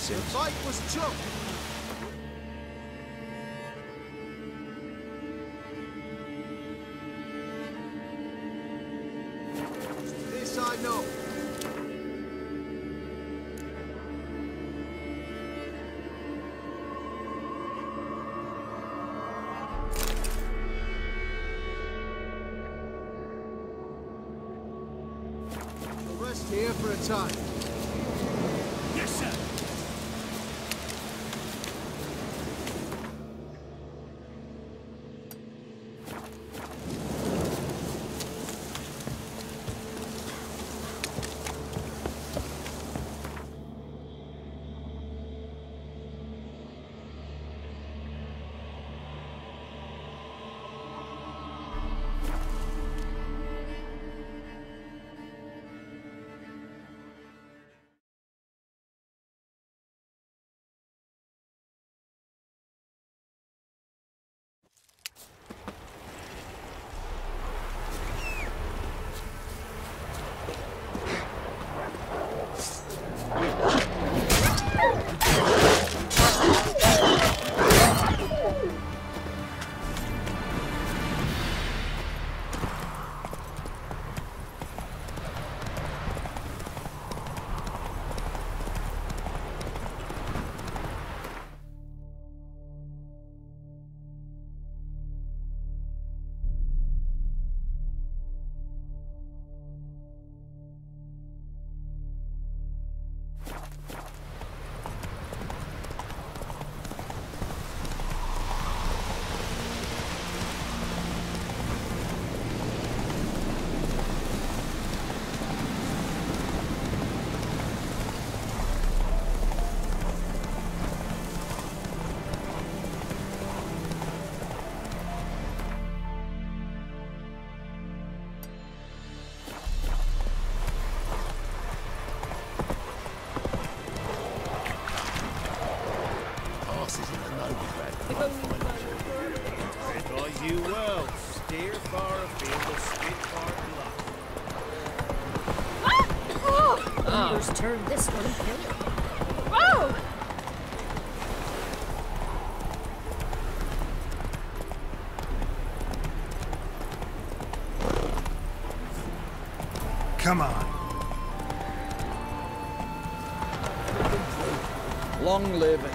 seems. The fight was tough. This I know. We'll rest here for a time. Yes, sir. You well. Steer far afield with spitfire blood. Numbers turn this one killer. Oh! Come on. Long live it.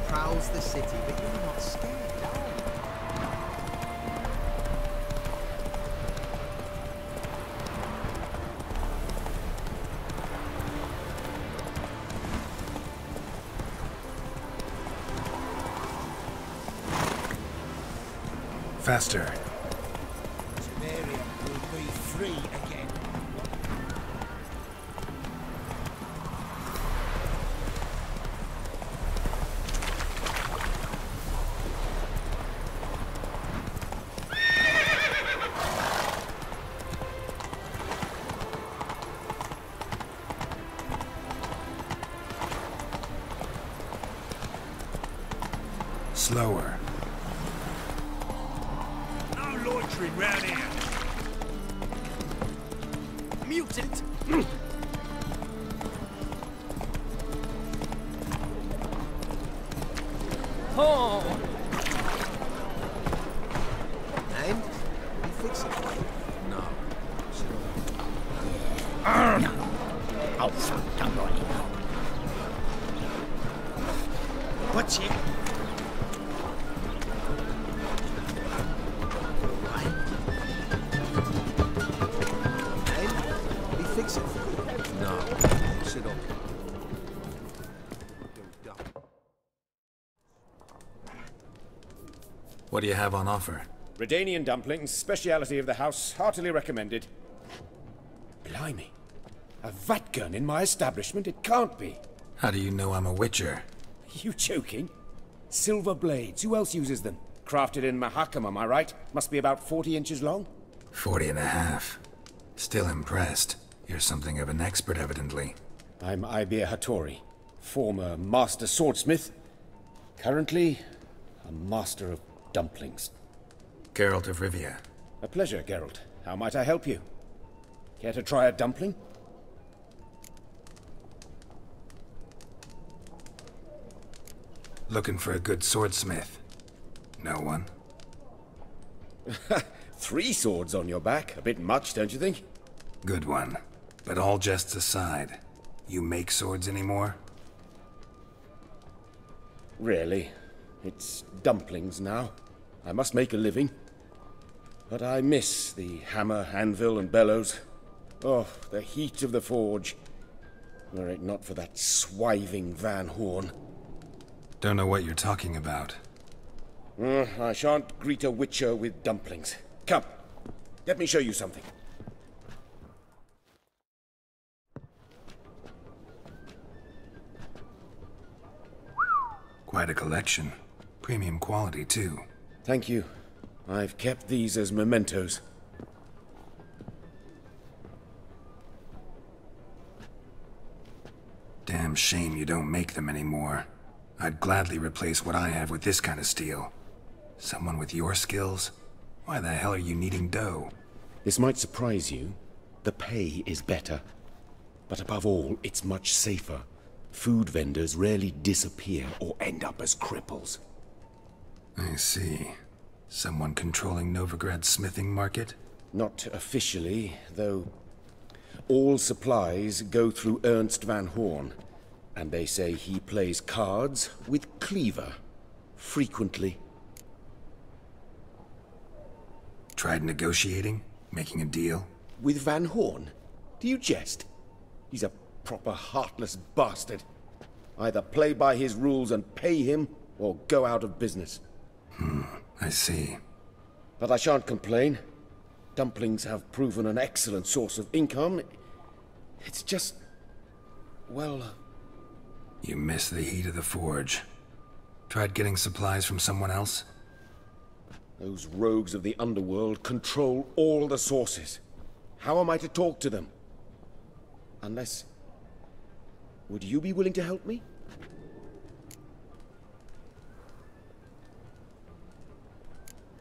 Prowls the city, but you're not scared. Faster. Samaria will be free again. Slower. No loitering round here. Mutant. Oh! And you fix it. No. Oh, fuck, don't worry now. What's it? Fix it. No. Sit up. What do you have on offer? Redanian dumplings, speciality of the house, heartily recommended. Blimey. A vat gun in my establishment? It can't be. How do you know I'm a witcher? You joking? Silver blades. Who else uses them? Crafted in Mahakam, am I right? Must be about 40 inches long? 40 and a half. Still impressed. You're something of an expert, evidently. I'm Ibir Hattori, former master swordsmith. Currently, a master of dumplings. Geralt of Rivia. A pleasure, Geralt. How might I help you? Care to try a dumpling? Looking for a good swordsmith. No one? 3 swords on your back. A bit much, don't you think? Good one. But all jests aside, you make swords anymore? Really? It's dumplings now. I must make a living. But I miss the hammer, anvil, and bellows. Oh, the heat of the forge. Were it not for that swiving Van Horn. Don't know what you're talking about. I shan't greet a witcher with dumplings. Come, let me show you something. Quite a collection. Premium quality, too. Thank you. I've kept these as mementos. Damn shame you don't make them anymore. I'd gladly replace what I have with this kind of steel. Someone with your skills? Why the hell are you needing dough? This might surprise you. The pay is better. But above all, it's much safer. Food vendors rarely disappear or end up as cripples. I see. Someone controlling Novigrad's smithing market? Not officially, though. All supplies go through Ernst Van Horn, and they say he plays cards with Cleaver, frequently. Tried negotiating? Making a deal? With Van Horn? Do you jest? He's a proper heartless bastard. Either play by his rules and pay him, or go out of business. I see. But I shan't complain. Dumplings have proven an excellent source of income. It's just... well... You miss the heat of the forge. Tried getting supplies from someone else? Those rogues of the underworld control all the sources. How am I to talk to them? Unless... would you be willing to help me?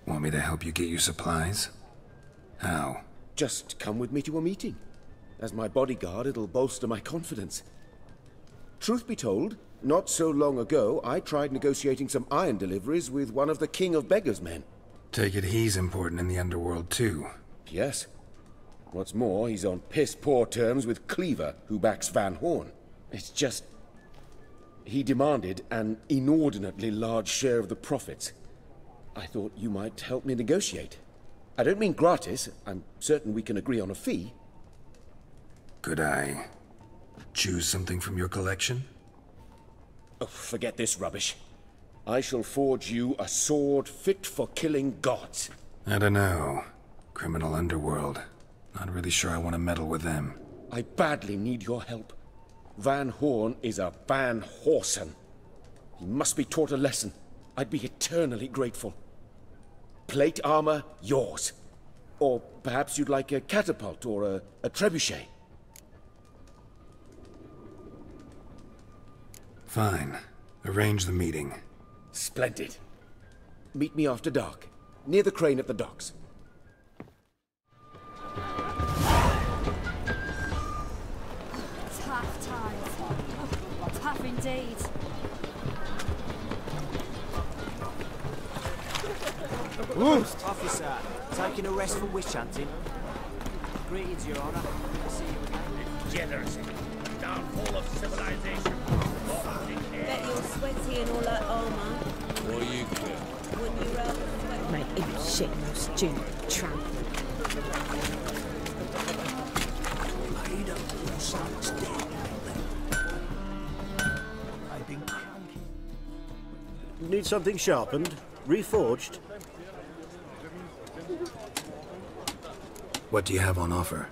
Want me to help you get your supplies? How? Just come with me to a meeting. As my bodyguard, it'll bolster my confidence. Truth be told, not so long ago, I tried negotiating some iron deliveries with one of the King of Beggars' men. Take it he's important in the underworld, too. Yes. What's more, he's on piss-poor terms with Cleaver, who backs Van Horn. It's just... he demanded an inordinately large share of the profits. I thought you might help me negotiate. I don't mean gratis. I'm certain we can agree on a fee. Could I choose something from your collection? Oh, forget this rubbish. I shall forge you a sword fit for killing gods. I don't know. Criminal underworld. Not really sure I want to meddle with them. I badly need your help. Van Horn is a Van Horsen. He must be taught a lesson. I'd be eternally grateful. Plate armor, yours. Or perhaps you'd like a catapult or a trebuchet. Fine. Arrange the meeting. Splendid. Meet me after dark, near the crane at the docks. Tough times. Tough indeed. Officer, taking a rest from witch hunting. Greetings, Your Honor. I see you again. Degeneracy. Downfall of civilization. Bet you're sweaty in all that armour. What do you care? Wouldn't you rather sweat? Mate, you shit, you stupid tramp. I've been cranky. Need something sharpened? Reforged? What do you have on offer?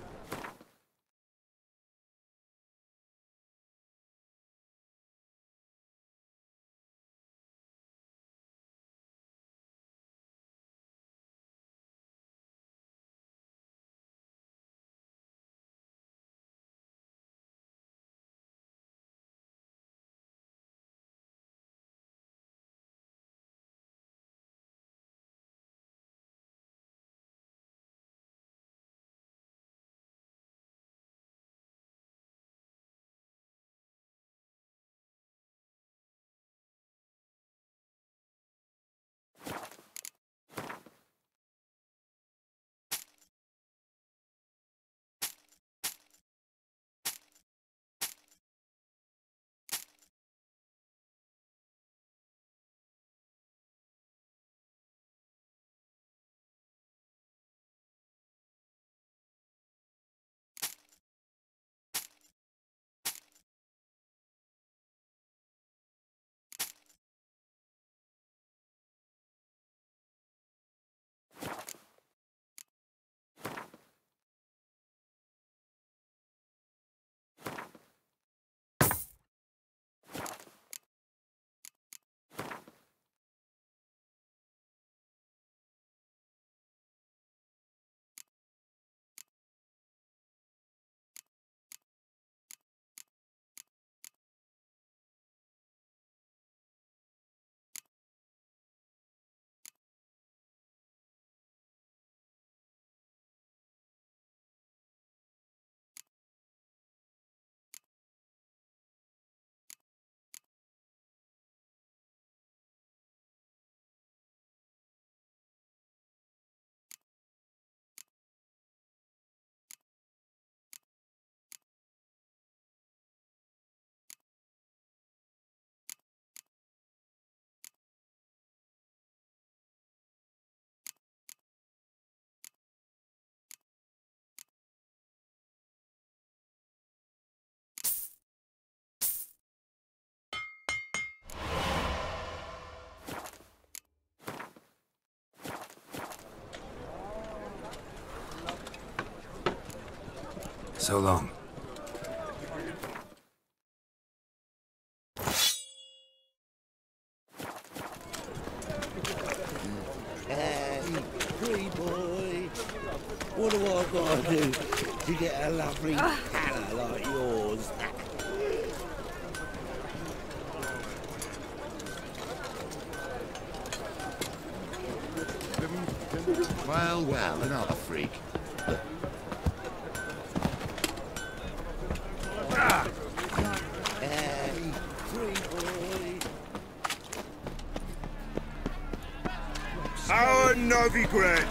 So long. Hey, pretty boy. What do I gotta do to get a lovely colour like yours? Well, well, another freak. Hey, pretty boy. Our Novigrad!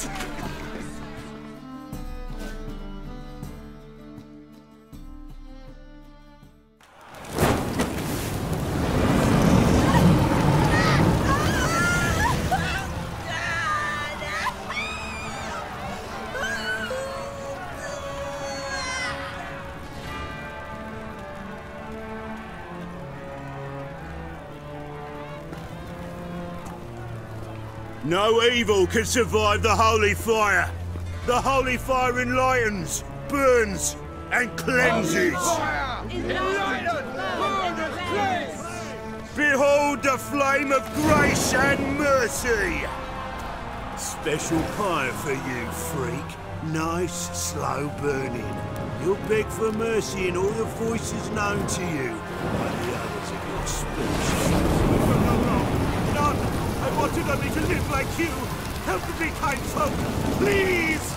No evil can survive the holy fire. The holy fire enlightens, burns, and cleanses. Behold the flame of grace and mercy. Special fire for you, freak. Nice, slow burning. You'll beg for mercy in all the voices known to you by the others of your species. None! I wanted only to live like you! Help me, kind folk! Please!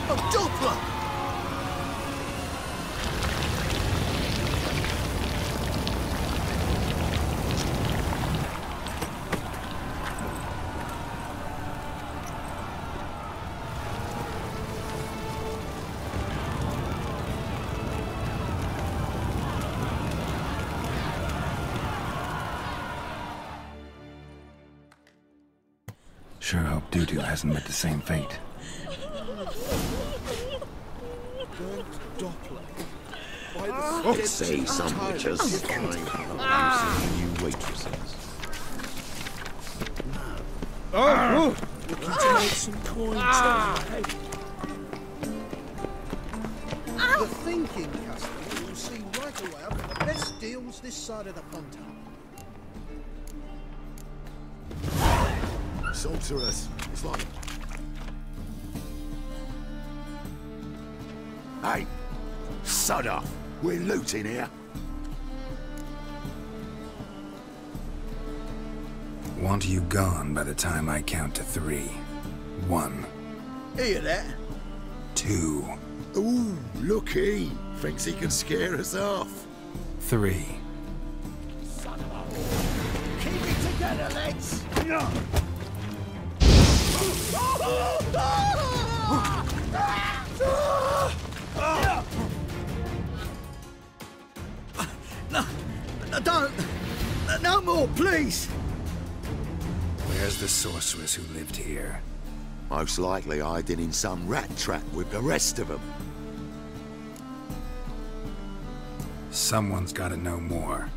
A Doppler! Sure hope Doo-Doo hasn't met the same fate. Doppler. I'll say sandwiches. New waitresses. Looking to make some coins. The thinking customer will see right away I've got the best deals this side of the pond. Sorceress. It's like... Hey! Sod off! We're looting here. Want you gone by the time I count to 3. 1. Hear that? 2. Ooh, look he! Thinks he can scare us off. 3. Keep it together, lads! No, don't! No more, please! Where's the sorceress who lived here? Most likely hiding in some rat trap with the rest of them. Someone's gotta know more.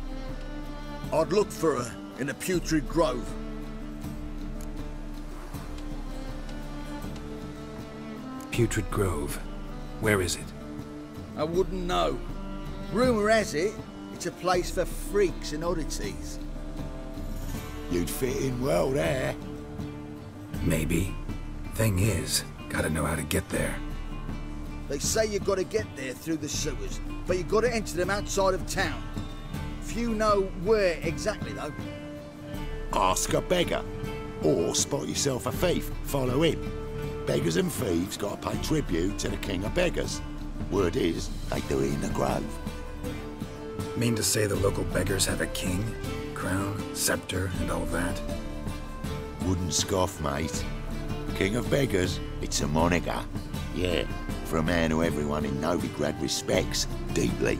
I'd look for her in the Putrid Grove. Putrid Grove. Where is it? I wouldn't know. Rumour has it, it's a place for freaks and oddities. You'd fit in well there. Maybe. Thing is, gotta know how to get there. They say you've got to get there through the sewers, but you've got to enter them outside of town. Few know where exactly, though. Ask a beggar. Or spot yourself a thief, follow him. Beggars and thieves got to pay tribute to the king of beggars. Word is, they do it in the grove. Mean to say the local beggars have a king, crown, scepter, and all that? Wouldn't scoff, mate. King of beggars, it's a moniker. Yeah, for a man who everyone in Novigrad respects deeply.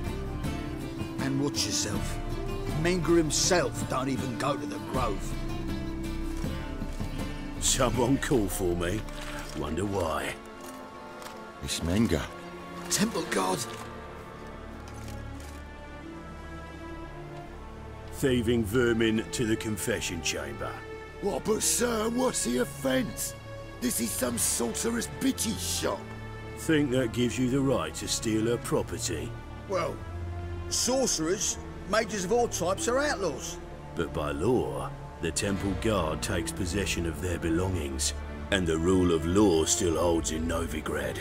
And watch yourself. Menga himself don't even go to the grove. Someone call for me. Wonder why. It's Menga. Temple God. Thieving vermin to the confession chamber. What, but sir, what's the offence? This is some sorcerer's bitch's shop. Think that gives you the right to steal her property? Well, sorcerers, mages of all types are outlaws. But by law, the temple guard takes possession of their belongings, and the rule of law still holds in Novigrad.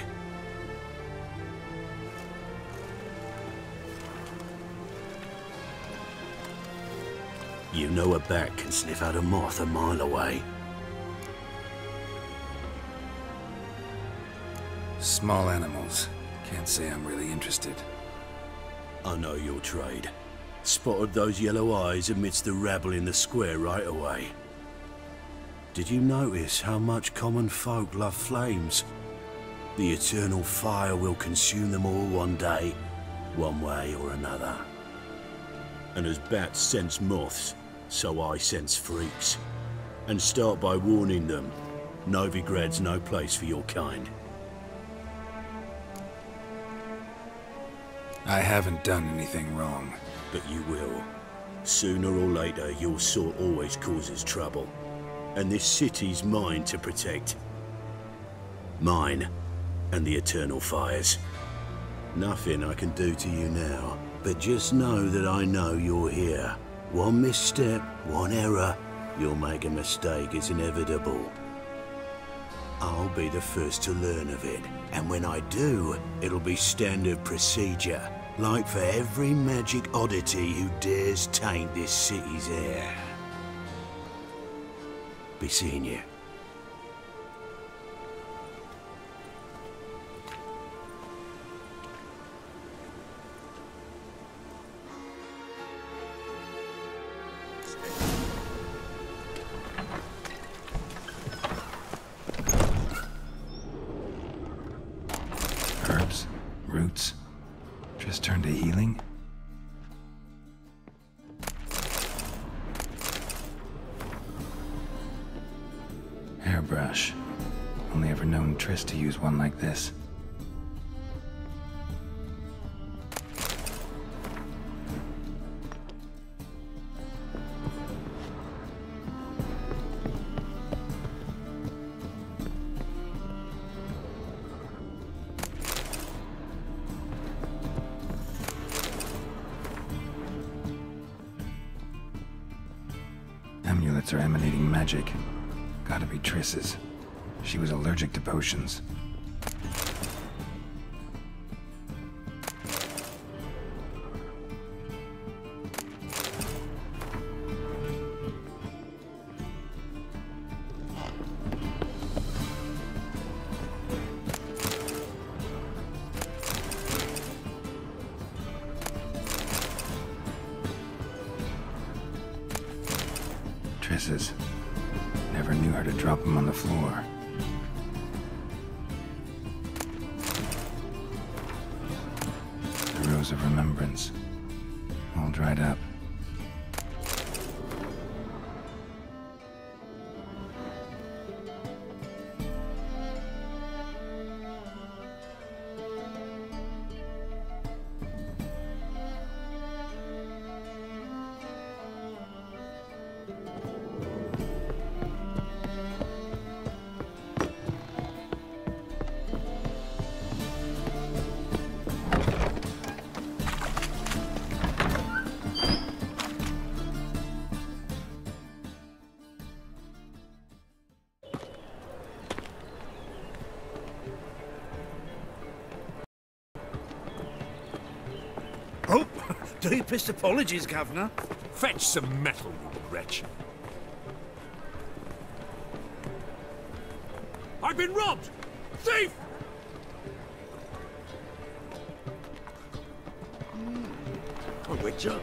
You know a bat can sniff out a moth a mile away. Small animals. Can't say I'm really interested. I know your trade. Spotted those yellow eyes amidst the rabble in the square right away. Did you notice how much common folk love flames? The eternal fire will consume them all one day, one way or another. And as bats sense moths, so I sense freaks. And start by warning them, Novigrad's no place for your kind. I haven't done anything wrong. But you will. Sooner or later, your sort always causes trouble. And this city's mine to protect. Mine and the eternal fires. Nothing I can do to you now, but just know that I know you're here. One misstep, one error, you'll make a mistake, it's inevitable. I'll be the first to learn of it, and when I do, it'll be standard procedure, like for every magic oddity who dares taint this city's air. Be seeing you. Herbs, roots, just turned to healing. Hairbrush. Only ever known Triss to use one like this. amulets are emanating magic. Gotta be Triss's. She was allergic to potions. Triss's. Never knew her to drop them on the floor. The Rose of Remembrance. All dried up. Oh, deepest apologies, Governor. Fetch some metal, you wretch. I've been robbed! Thief! A witcher.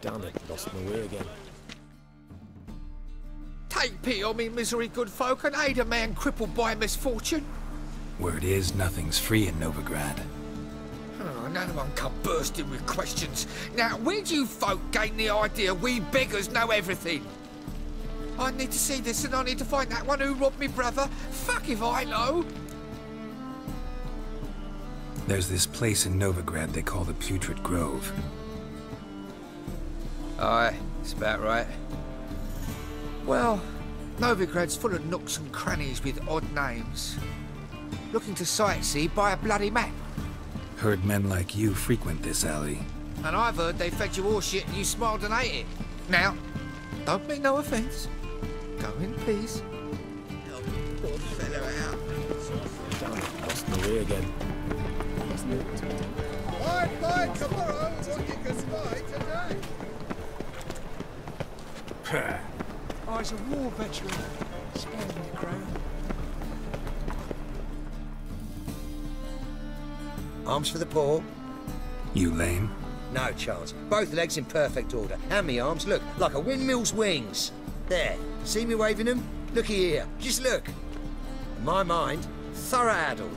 Damn it, lost my way again. Take pity on me, misery, good folk, and aid a man crippled by misfortune. Word is, nothing's free in Novigrad. Oh, none one come bursting with questions. Now, where do you folk gain the idea we beggars know everything? I need to see this and I need to find that one who robbed me brother. Fuck if I know. There's this place in Novigrad they call the Putrid Grove. Aye, it's about right. Well, Novigrad's full of nooks and crannies with odd names. Looking to sightsee by a bloody map. Heard men like you frequent this alley. And I've heard they fed you all shit and you smiled and ate it. Now, don't mean no offence. Go in peace. Help the poor fellow out. Damn it, lost my way again. Find tomorrow what you can spy today. I was a war veteran. Spare me the crown. Arms for the poor. You lame? No chance. Both legs in perfect order. And me arms, look, like a windmill's wings. There. See me waving them? Looky here. Just look. My mind, thorough addled.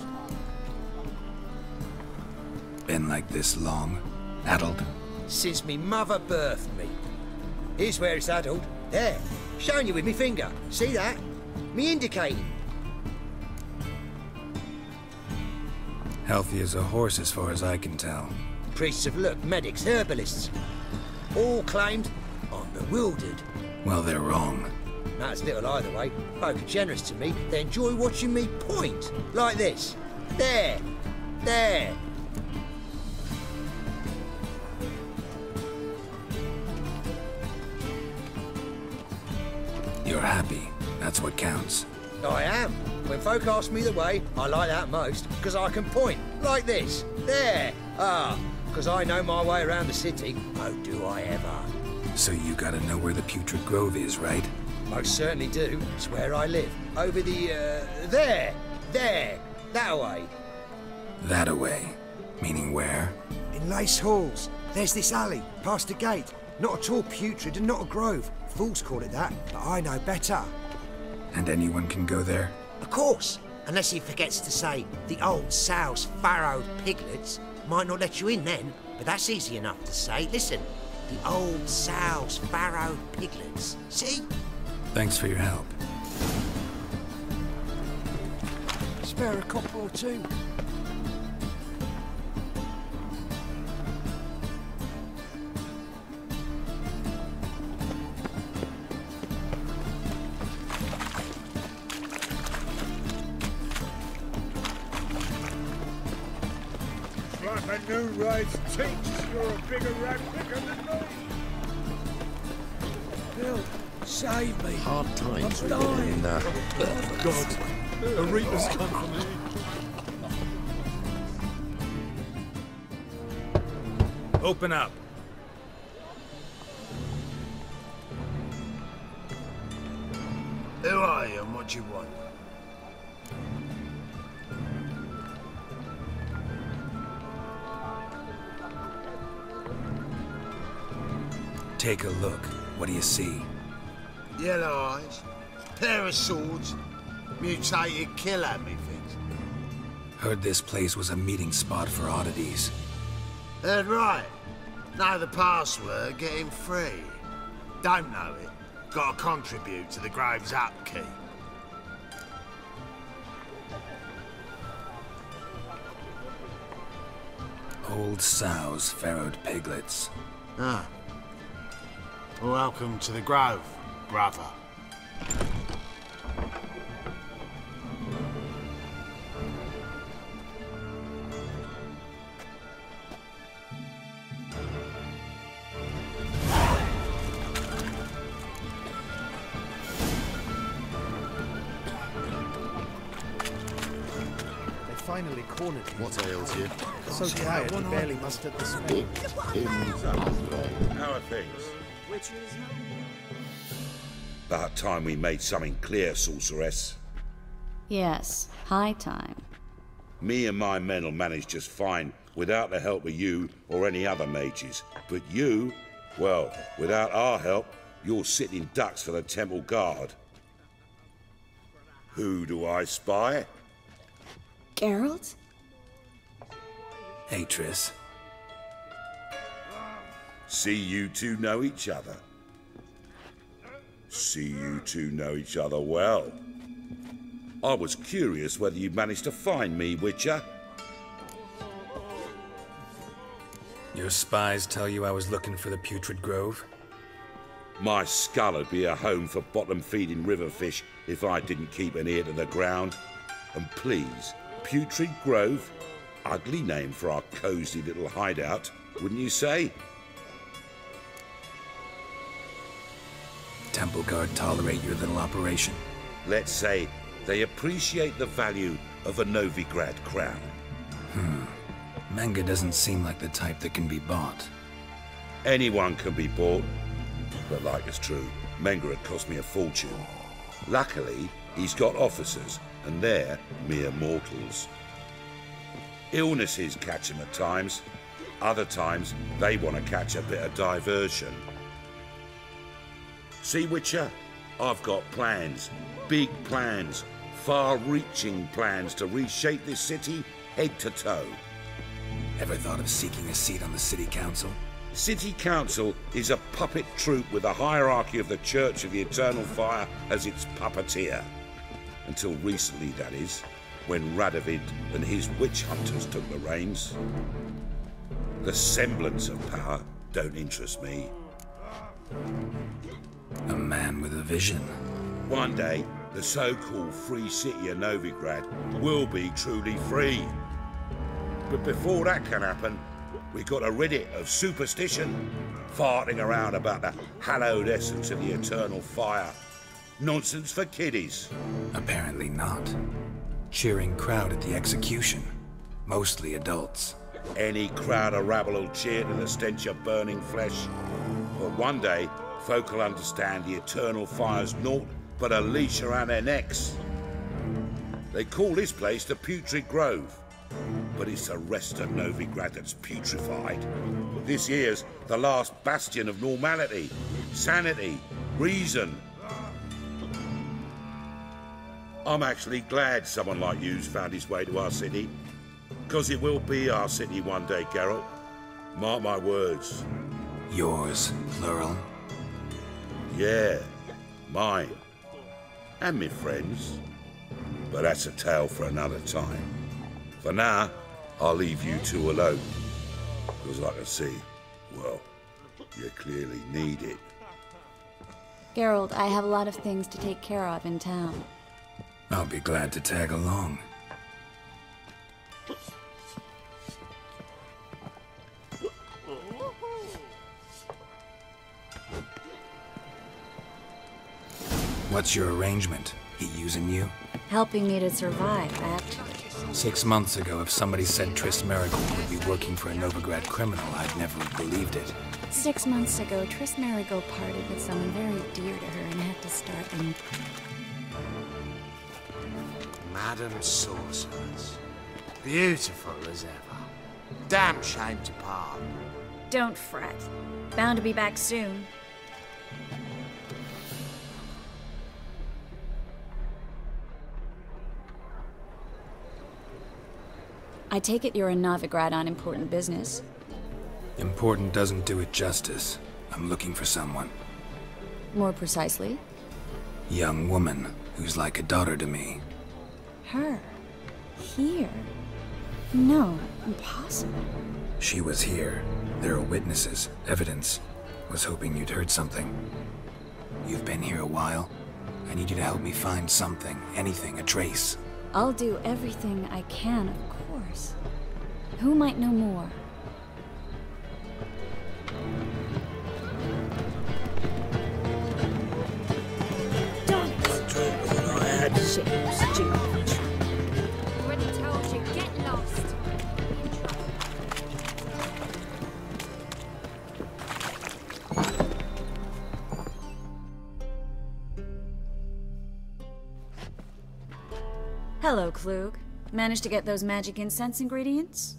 Been like this long? Addled? Since me mother birthed me. Here's where it's addled. There. Showing you with me finger. See that? Me indicating. Healthy as a horse as far as I can tell. Priests of luck, medics, herbalists. All claimed I'm bewildered. Well, they're wrong. Matters little either way. Folk are generous to me. They enjoy watching me point. Like this. There. There. You're happy. That's what counts. I am. When folk ask me the way, I like that most, because I can point, like this. There. Ah, because I know my way around the city. Oh, do I ever. So you gotta know where the Putrid Grove is, right? Most certainly do. It's where I live. Over the, there. There. That way. That away. Meaning where? In Lace Halls. There's this alley, past the gate. Not at all putrid and not a grove. Fools call it that, but I know better. And anyone can go there? Of course. Unless he forgets to say, the old sow's farrowed piglets might not let you in then, but that's easy enough to say. Listen, the old sow's farrowed piglets. See? Thanks for your help. Spare a copper or two. like a new race thinks you're a bigger rat picker than me. Bill, save me. Hard times I'm we live dying. in. God, a reaper's come for me. Open up. Who are you and what do you want? Take a look. What do you see? Yellow eyes, pair of swords, mutated killer, methinks. Heard this place was a meeting spot for oddities. Heard right. Know the password, get him free. Don't know it, gotta contribute to the Grave's upkeep. Old sows, farrowed piglets. Ah. Welcome to the Grove, brother. Finally cornered me. What ails you? So tired he barely mustered the smell. How are things? About time we made something clear, sorceress. Yes, high time. Me and my men will manage just fine without the help of you or any other mages. But you, well, without our help, you're sitting ducks for the temple guard. Who do I spy? Geralt? Hey, Triss. See you two know each other. See you two know each other well. I was curious whether you'd managed to find me, Witcher. Your spies tell you I was looking for the Putrid Grove? My skull would be a home for bottom-feeding river fish if I didn't keep an ear to the ground. And please, Putrid Grove? Ugly name for our cosy little hideout, wouldn't you say? Temple Guard tolerate your little operation? Let's say they appreciate the value of a Novigrad crown. Manga doesn't seem like the type that can be bought. Anyone can be bought, but like it's true, Menga had cost me a fortune. Luckily, he's got officers, and they're mere mortals. Illnesses catch him at times. Other times, they want to catch a bit of diversion. See, Witcher, I've got plans. Big plans. Far-reaching plans to reshape this city head to toe. Ever thought of seeking a seat on the city council? City council is a puppet troupe with the hierarchy of the Church of the Eternal Fire as its puppeteer. Until recently, that is, when Radovid and his witch hunters took the reins. The semblance of power don't interest me. A man with a vision. One day, the so-called free city of Novigrad will be truly free. But before that can happen, we got to rid it of superstition, farting around about the hallowed essence of the eternal fire. Nonsense for kiddies. Apparently not. Cheering crowd at the execution. Mostly adults. Any crowd of rabble will cheer to the stench of burning flesh. But one day, folk will understand the eternal fire's naught but a leash around their necks. They call this place the Putrid Grove, but it's the rest of Novigrad that's putrefied. This here's the last bastion of normality, sanity, reason. I'm actually glad someone like you's found his way to our city, because it will be our city one day, Geralt. Mark my words. Yours, plural? Yeah, mine. And me friends. But that's a tale for another time. For now, I'll leave you two alone. Because I can see, well, you clearly need it. Geralt, I have a lot of things to take care of in town. I'll be glad to tag along. What's your arrangement? He using you? Helping me to survive, actually. 6 months ago, if somebody said Tris Marigold would be working for a Novigrad criminal, I'd never have believed it. 6 months ago, Tris Marigold parted with someone very dear to her and had to start in... Madam Sorceress. Beautiful as ever. Damn shame to part. Don't fret. Bound to be back soon. I take it you're a Novigrad on important business. Important doesn't do it justice. I'm looking for someone. More precisely? Young woman who's like a daughter to me. Her? Here? No, impossible. She was here. There are witnesses, evidence. Was hoping you'd heard something. You've been here a while. I need you to help me find something, anything, a trace. I'll do everything I can, of course. Who might know more? Already told you, get lost. Hello, Klug. Managed to get those magic incense ingredients?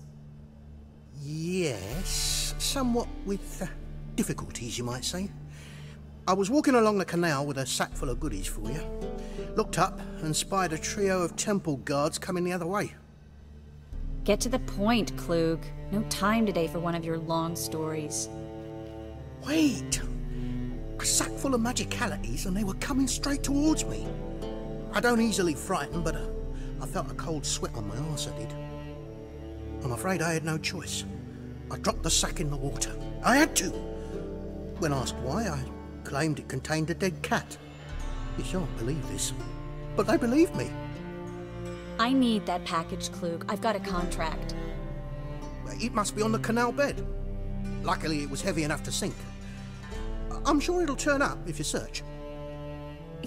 Yes, somewhat with difficulties, you might say. I was walking along the canal with a sack full of goodies for you. Looked up and spied a trio of temple guards coming the other way. Get to the point, Klug. No time today for one of your long stories. Wait! A sack full of magicalities and they were coming straight towards me. I don't easily frighten, but I felt a cold sweat on my arse, I did. I'm afraid I had no choice. I dropped the sack in the water. I had to! When asked why, I claimed it contained a dead cat. You shan't believe this, but they believed me. I need that package, Klug. I've got a contract. It must be on the canal bed. Luckily, it was heavy enough to sink. I'm sure it'll turn up if you search.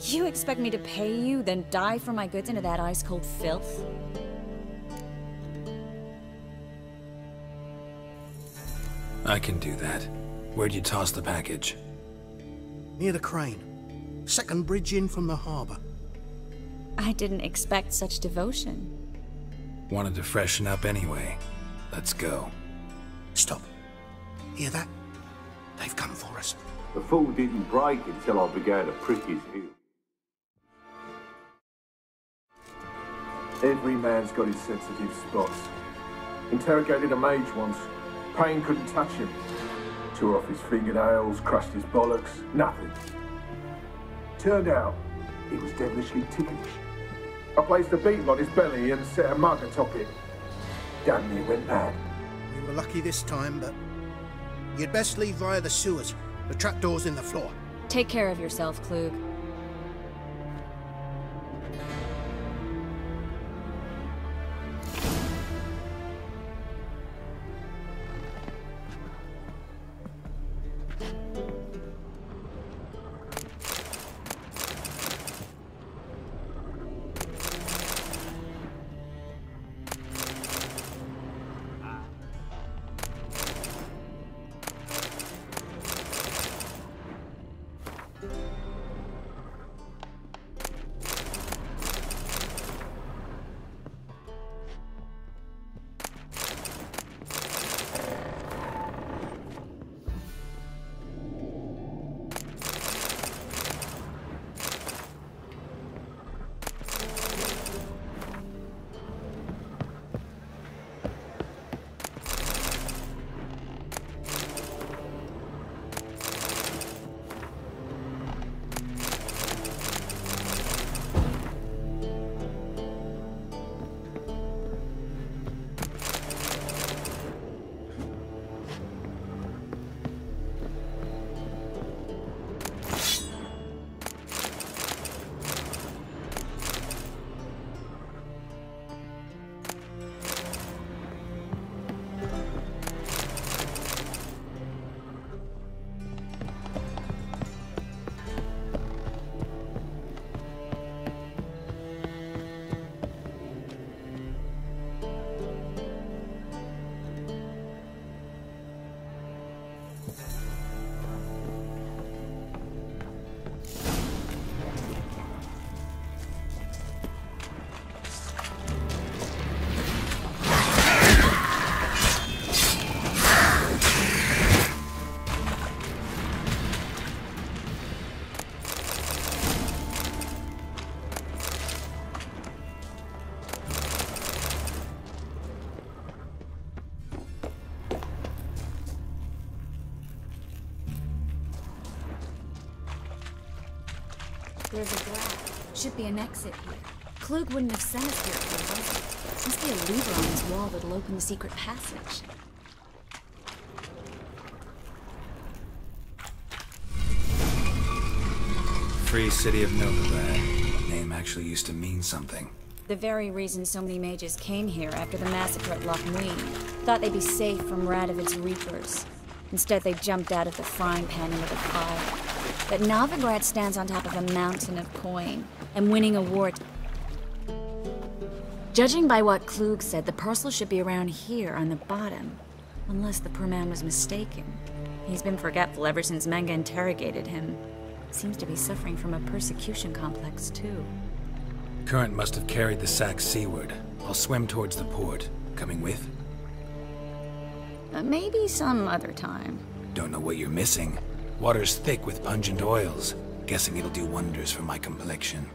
You expect me to pay you, then dive for my goods into that ice-cold filth? I can do that. Where'd you toss the package? Near the crane. Second bridge in from the harbour. I didn't expect such devotion. Wanted to freshen up anyway. Let's go. Stop. Hear that? They've come for us. The fool didn't break until I began to prick his heel. Every man's got his sensitive spots. Interrogated a mage once. Pain couldn't touch him. Tore off his fingernails, crushed his bollocks, nothing. Turned out, he was devilishly ticklish. I placed a beetle on his belly and set a mug atop it. Damn near went mad. We were lucky this time, but you'd best leave via the sewers. The trapdoor's in the floor. Take care of yourself, Klug. there's a grab. Should be an exit here. Klug wouldn't have sent us here if there wasn't. Must be a lever on this wall that'll open the secret passage. Free City of Novigrad. Name actually used to mean something. The very reason so many mages came here after the massacre at Loch Muin. Thought they'd be safe from Radovid's reapers. Instead, they jumped out of the frying pan into the fire. But Novigrad stands on top of a mountain of coin, and winning a war... Judging by what Klug said, the parcel should be around here on the bottom. Unless the poor man was mistaken. He's been forgetful ever since Menge interrogated him. Seems to be suffering from a persecution complex, too. Current must have carried the sack seaward. I'll swim towards the port. Coming with? Maybe some other time. Don't know what you're missing. Water's thick with pungent oils. Guessing it'll do wonders for my complexion.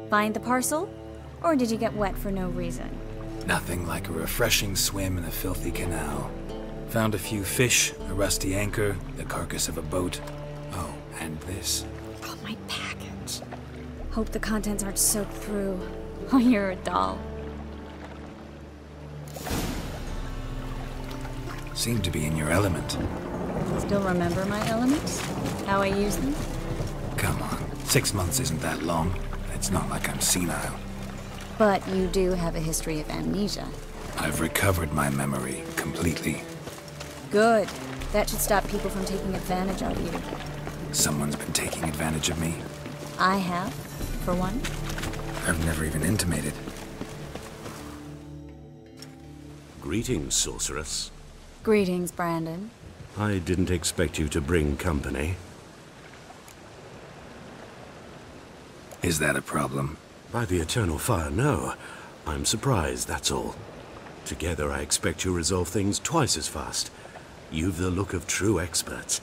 Find the parcel? Or did you get wet for no reason? Nothing like a refreshing swim in a filthy canal. Found a few fish, a rusty anchor, the carcass of a boat. Oh, and this. Oh, my package. Hope the contents aren't soaked through. Oh, you're a doll. Seem to be in your element. Still remember my elements? How I use them? Come on, 6 months isn't that long. It's not like I'm senile. But you do have a history of amnesia. I've recovered my memory completely. Good. That should stop people from taking advantage of you. Someone's been taking advantage of me. I have, for one. I've never even intimated. Greetings, sorceress. Greetings, Brandon. I didn't expect you to bring company. Is that a problem? By the eternal fire, no. I'm surprised, that's all. Together, I expect you resolve things twice as fast. You've the look of true experts.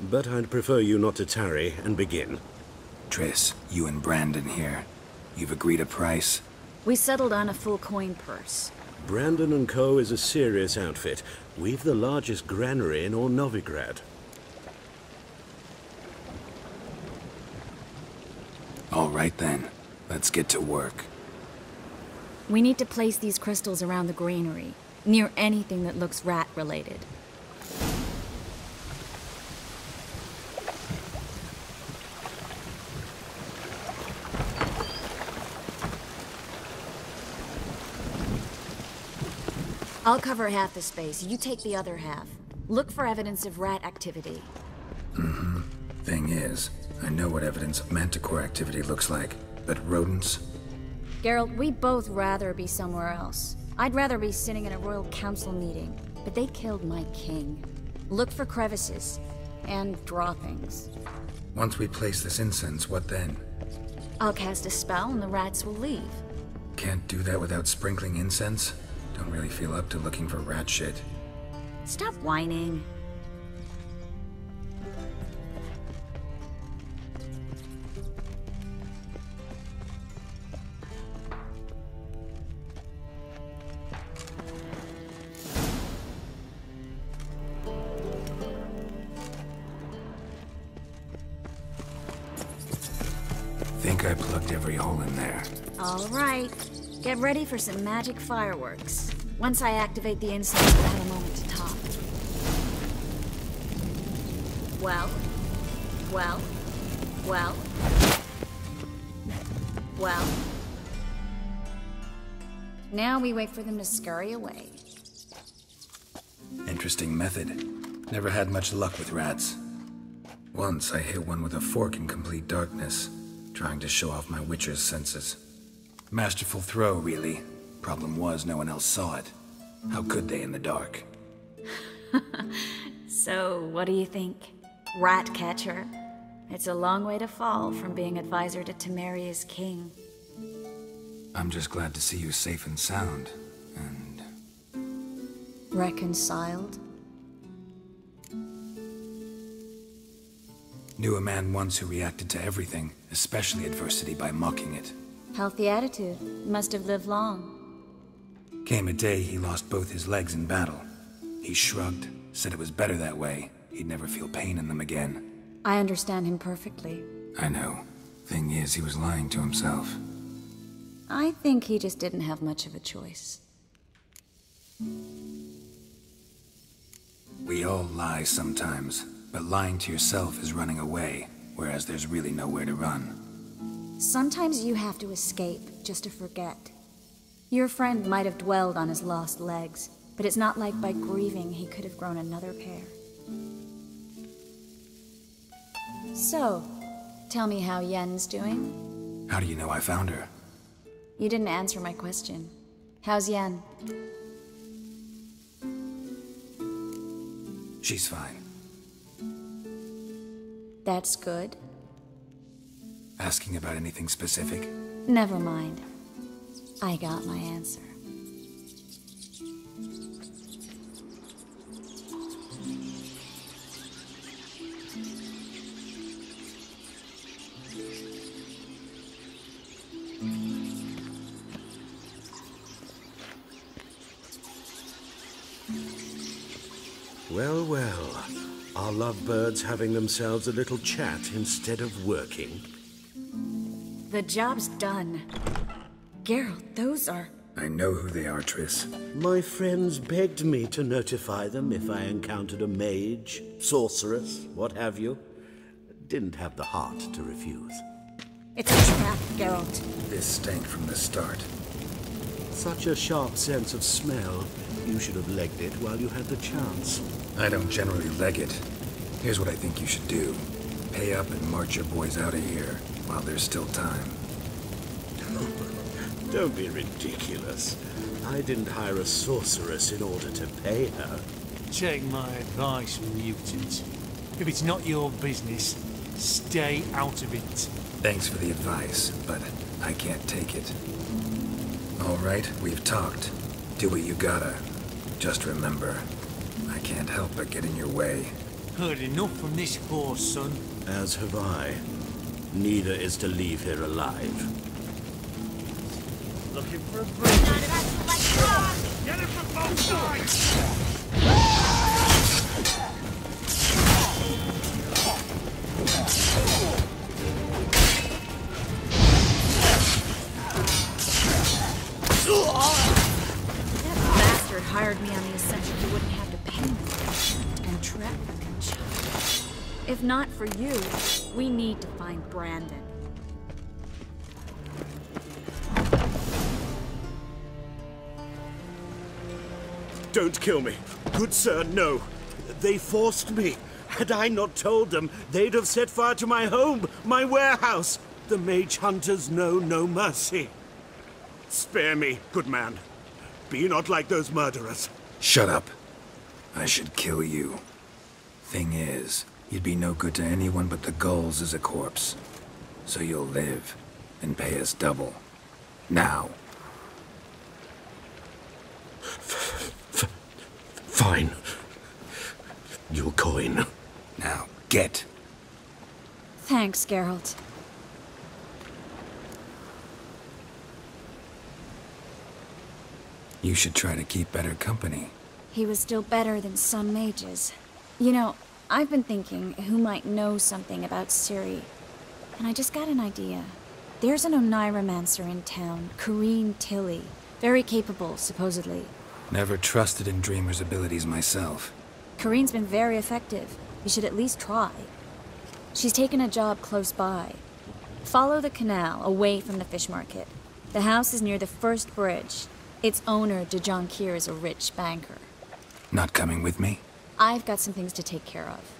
But I'd prefer you not to tarry and begin. Triss, you and Brandon here. You've agreed a price? We settled on a full coin purse. Brandon & Co. is a serious outfit. We've the largest granary in all Novigrad. All right then. Let's get to work. We need to place these crystals around the granary, near anything that looks rat-related. I'll cover half the space. You take the other half. Look for evidence of rat activity. Mm-hmm. Thing is, I know what evidence of manticore activity looks like, but rodents? Geralt, we'd both rather be somewhere else. I'd rather be sitting in a royal council meeting, but they killed my king. Look for crevices, and draw things. Once we place this incense, what then? I'll cast a spell and the rats will leave. Can't do that without sprinkling incense? Don't really feel up to looking for rat shit. Stop whining. Think I plugged every hole in there. All right. Get ready for some magic fireworks. Once I activate the incense, we'll have a moment to talk. Well? Well? Well? Well? Now we wait for them to scurry away. Interesting method. Never had much luck with rats. Once I hit one with a fork in complete darkness, trying to show off my witcher's senses. Masterful throw, really. Problem was, no one else saw it. How could they in the dark? So, what do you think? Rat catcher? It's a long way to fall from being advisor to Temeria's king. I'm just glad to see you safe and sound, and... Reconciled? Knew a man once who reacted to everything, especially adversity, by mocking it. Healthy attitude. Must have lived long. Came a day he lost both his legs in battle. He shrugged, said it was better that way. He'd never feel pain in them again. I understand him perfectly. I know. Thing is, he was lying to himself. I think he just didn't have much of a choice. We all lie sometimes, but lying to yourself is running away, whereas there's really nowhere to run. Sometimes you have to escape just to forget. Your friend might have dwelled on his lost legs, but it's not like by grieving he could have grown another pair. So, tell me how Yen's doing? How do you know I found her? You didn't answer my question. How's Yen? She's fine. That's good. Asking about anything specific? Never mind. I got my answer. Well, well. Are lovebirds having themselves a little chat instead of working? The job's done. Geralt, those are... I know who they are, Triss. My friends begged me to notify them if I encountered a mage, sorceress, what have you. Didn't have the heart to refuse. It's a trap, Geralt. This stank from the start. Such a sharp sense of smell. You should have legged it while you had the chance. I don't generally leg it. Here's what I think you should do. Pay up and march your boys out of here while there's still time. Don't be ridiculous. I didn't hire a sorceress in order to pay her. Take my advice, mutant. If it's not your business, stay out of it. Thanks for the advice, but I can't take it. All right, we've talked. Do what you gotta. Just remember, I can't help but get in your way. Heard enough from this horse, son. As have I. Neither is to leave here alive. Looking for a break. Get it from both sides! That bastard hired me on the assumption he wouldn't have to pay me. And trap and charge. If not for you, we need to find Brandon. Don't kill me. Good sir, no. They forced me. Had I not told them, they'd have set fire to my home, my warehouse. The mage hunters know no mercy. Spare me, good man. Be not like those murderers. Shut up. I should kill you. Thing is, you'd be no good to anyone but the gulls as a corpse. So you'll live and pay us double. Now. Fine. Your coin. Now, get. Thanks, Geralt. You should try to keep better company. He was still better than some mages. You know, I've been thinking who might know something about Ciri. And I just got an idea. There's an Oneiromancer in town, Corrine Tilly. Very capable, supposedly. Never trusted in Dreamer's abilities myself. Corrine's been very effective. You should at least try. She's taken a job close by. Follow the canal, away from the fish market. The house is near the first bridge. Its owner, de Jonquière, is a rich banker. Not coming with me? I've got some things to take care of.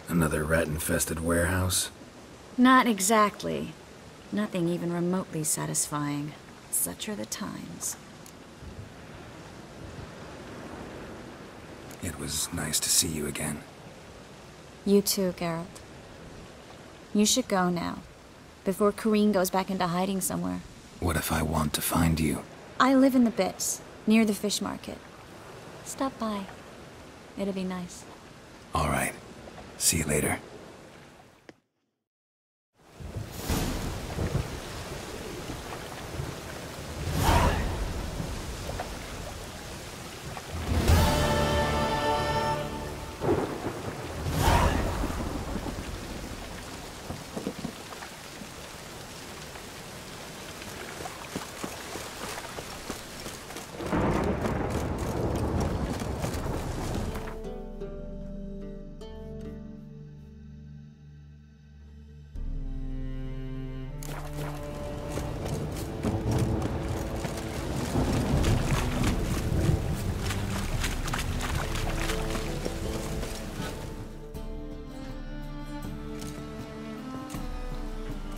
Another rat-infested warehouse? Not exactly. Nothing even remotely satisfying. Such are the times. It was nice to see you again. You too, Geralt. You should go now, before Corrine goes back into hiding somewhere. What if I want to find you? I live in the Bits, near the fish market. Stop by. It'll be nice. All right. See you later.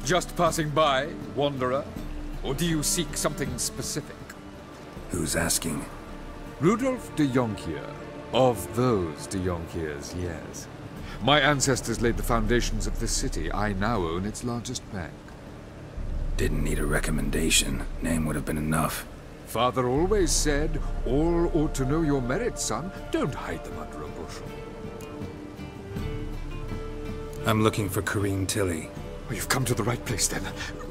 Just passing by, wanderer? Or do you seek something specific? Who's asking? Rudolf de Jonquière. Of those de Jonquières, yes. My ancestors laid the foundations of this city. I now own its largest bank. Didn't need a recommendation. Name would have been enough. Father always said, all ought to know your merits, son. Don't hide them under a bushel. I'm looking for Corrine Tilly. Oh, you've come to the right place, then.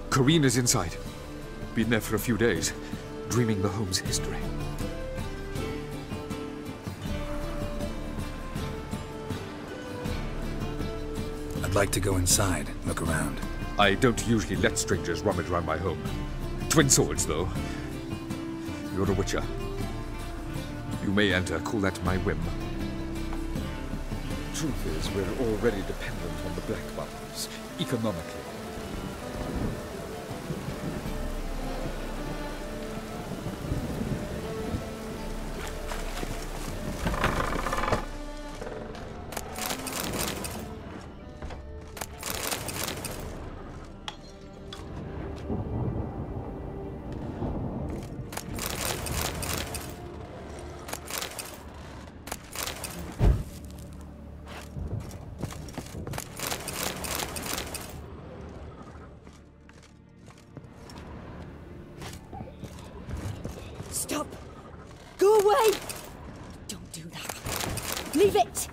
Corrine is inside. Been there for a few days, dreaming the home's history. I'd like to go inside, look around. I don't usually let strangers rummage around my home. Twin swords, though. You're a witcher. You may enter, call at my whim. Truth is, we're already dependent on the black ones, economically. Stop! Go away! Don't do that. Leave it!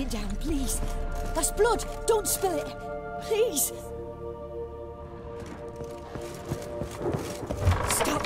it down, please. That's blood. Don't spill it. Please. Stop.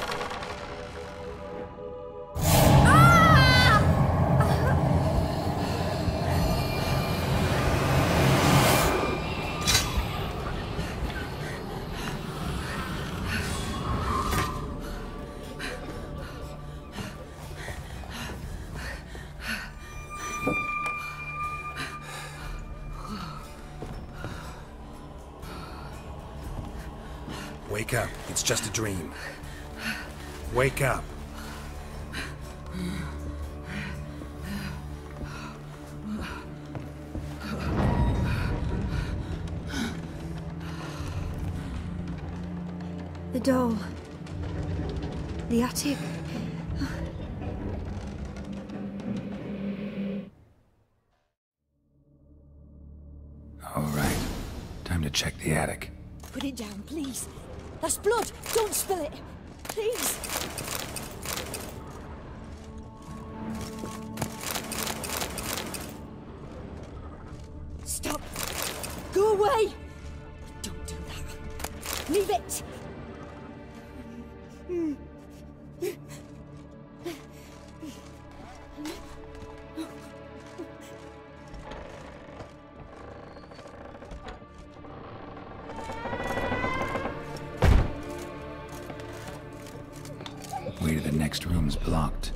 Wake up. It's just a dream. Wake up. The doll. The attic. All right. Time to check the attic. Put it down, please. That's blood. Don't spill it. Please. Stop. Go away. Don't do that. Leave it. Way to the next room's blocked.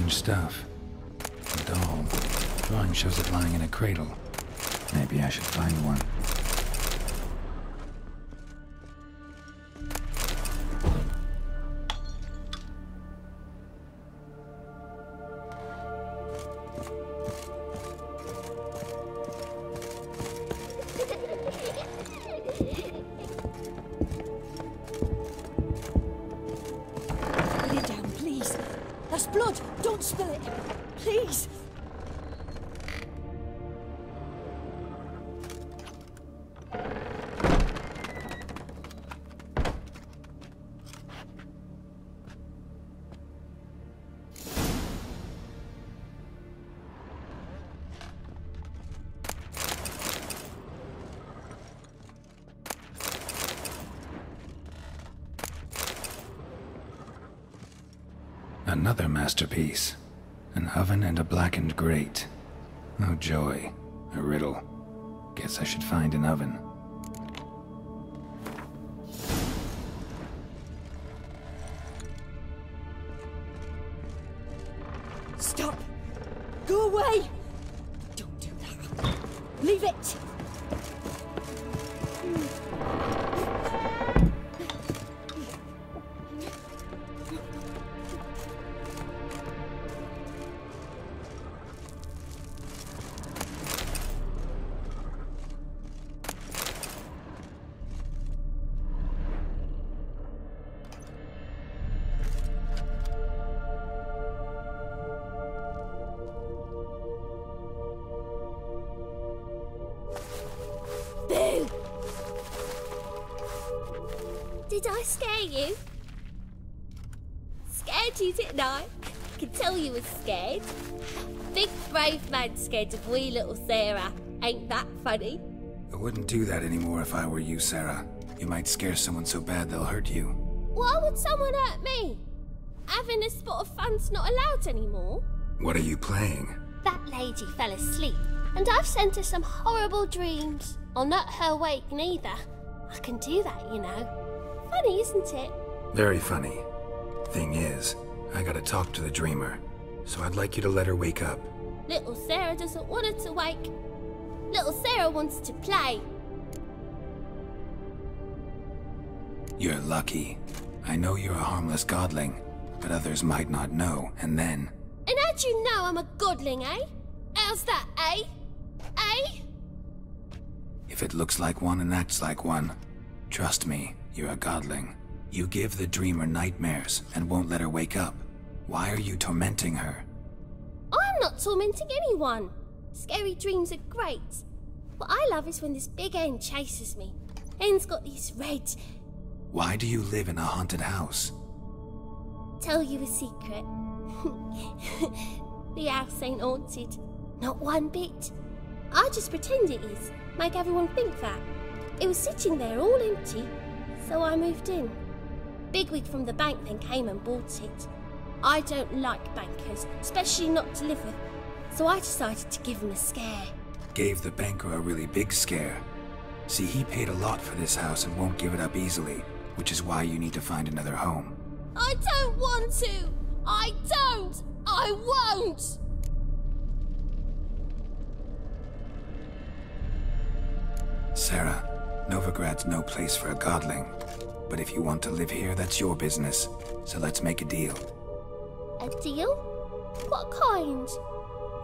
Stuff. A doll. Drawing shows it lying in a cradle. Maybe I should find one. Put it down, please. That's blood. Don't spill it. Please. Another masterpiece. An oven and a blackened grate. Oh joy. A riddle. Guess I should find an oven. Stop. Go away. Don't do that. Leave it. Boo! Did I scare you? Scared you, didn't I? I could tell you was scared. Big brave man scared of wee little Sarah. Ain't that funny? I wouldn't do that anymore if I were you, Sarah. You might scare someone so bad they'll hurt you. Why would someone hurt me? Having a spot of fun's not allowed anymore. What are you playing? That lady fell asleep, and I've sent her some horrible dreams. I'll not her wake neither. I can do that, you know. Funny, isn't it? Very funny. Thing is, I gotta talk to the dreamer, so I'd like you to let her wake up. Little Sarah doesn't want her to wake. Little Sarah wants to play. You're lucky. I know you're a harmless godling, but others might not know, and then... And how How'd you know I'm a godling, eh? How's that, eh? Eh? If it looks like one and acts like one, trust me, you're a godling. You give the dreamer nightmares and won't let her wake up. Why are you tormenting her? I'm not tormenting anyone. Scary dreams are great. What I love is when this big hen chases me. Hen's got these red... Why do you live in a haunted house? Tell you a secret. The house ain't haunted. Not one bit. I just pretend it is. Make everyone think that. It was sitting there all empty, so I moved in. Bigwig from the bank then came and bought it. I don't like bankers, especially not to live with, so I decided to give him a scare. Gave the banker a really big scare. See, he paid a lot for this house and won't give it up easily, which is why you need to find another home. I don't want to! I don't! I won't! Sarah, Novigrad's no place for a godling. But if you want to live here, that's your business. So let's make a deal. A deal? What kind?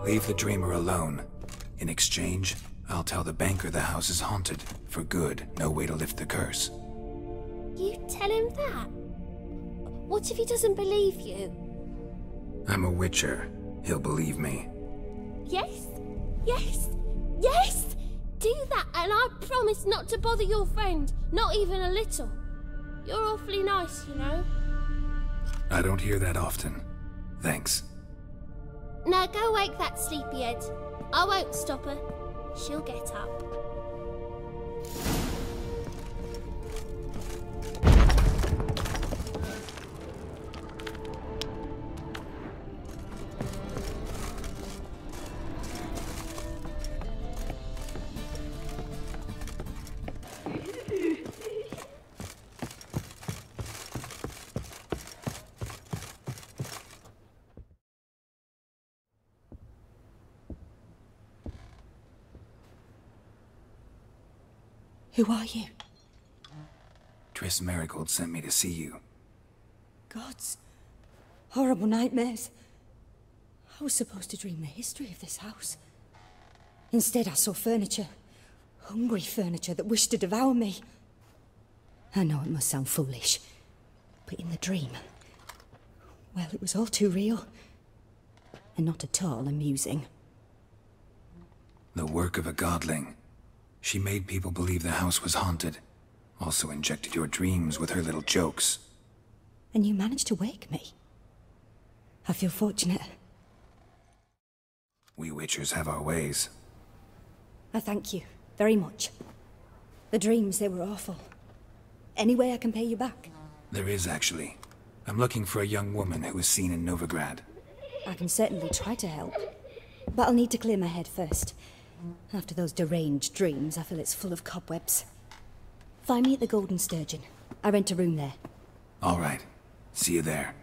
Leave the dreamer alone. In exchange, I'll tell the banker the house is haunted. For good, no way to lift the curse. You tell him that? What if he doesn't believe you? I'm a witcher. He'll believe me. Yes? Yes? Yes! Do that and I promise not to bother your friend. Not even a little. You're awfully nice, you know. I don't hear that often. Thanks. Now go wake that sleepyhead. I won't stop her. She'll get up. Who are you? Triss Marigold sent me to see you. Gods. Horrible nightmares. I was supposed to dream the history of this house. Instead, I saw furniture. Hungry furniture that wished to devour me. I know it must sound foolish, but in the dream, well, it was all too real. And not at all amusing. The work of a godling. She made people believe the house was haunted. Also injected your dreams with her little jokes. And you managed to wake me. I feel fortunate. We witchers have our ways. I thank you very much. The dreams, they were awful. Any way I can pay you back? There is, actually. I'm looking for a young woman who was seen in Novigrad. I can certainly try to help. But I'll need to clear my head first. After those deranged dreams, I feel it's full of cobwebs. Find me at the Golden Sturgeon. I rent a room there. All right. See you there.